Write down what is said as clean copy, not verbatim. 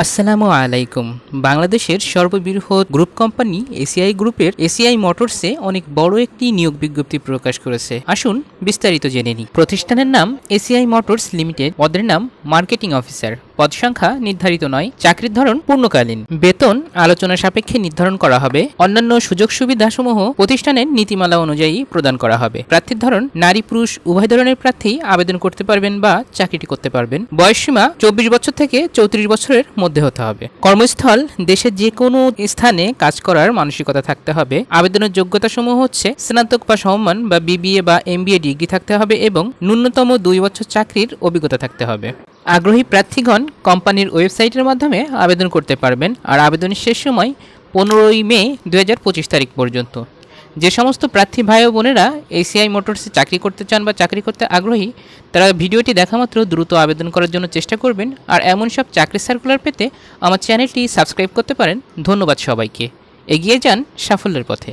আসসালামু আলাইকুম। বাংলাদেশের সর্ববৃহৎ গ্রুপ কোম্পানি এসিআই গ্রুপের এসিআই মোটরসে অনেক বড় একটি নিয়োগ বিজ্ঞপ্তি প্রকাশ করেছে। আসুন বিস্তারিত জেনে নিই। প্রতিষ্ঠানের নাম এসিআই মোটরস লিমিটেড, পদের নাম মার্কেটিং অফিসার, পদ সংখ্যা নির্ধারিত নয়, চাকরির ধরন পূর্ণকালীন, বেতন আলোচনা সাপেক্ষে নির্ধারণ করা হবে, অন্যান্য সুযোগ সুবিধাসমূহ প্রতিষ্ঠানের নীতিমালা অনুযায়ী প্রদান করা হবে। প্রার্থীর ধরন নারী পুরুষ উভয় ধরনের প্রার্থী আবেদন করতে পারবেন বা চাকরিটি করতে পারবেন। বয়সসীমা 24 বছর থেকে 34 বছরের মধ্যে হতে হবে। কর্মস্থল দেশের যে কোনো স্থানে কাজ করার মানসিকতা থাকতে হবে। আবেদনের যোগ্যতা সমূহ হচ্ছে স্নাতক বা সমমান বা বিবিএ বা এমবিএ ডিগ্রি থাকতে হবে এবং ন্যূনতম 2 বছর চাকরির অভিজ্ঞতা থাকতে হবে। আগ্রহী প্রার্থীগণ কোম্পানির ওয়েবসাইটের মাধ্যমে আবেদন করতে পারবেন। আর আবেদনের শেষ সময় 15 মে 2025 তারিখ পর্যন্ত। যে সমস্ত প্রার্থী ভাই ও বোনেরা এসিআই মোটরসে চাকরি করতে চান বা চাকরি করতে আগ্রহী, তারা ভিডিওটি দেখামাত্র দ্রুত আবেদন করার জন্য চেষ্টা করবেন। আর এমন সব চাকরি সার্কুলার পেতে আমার চ্যানেলটি সাবস্ক্রাইব করতে পারেন। ধন্যবাদ সবাইকে। এগিয়ে যান সাফল্যের পথে।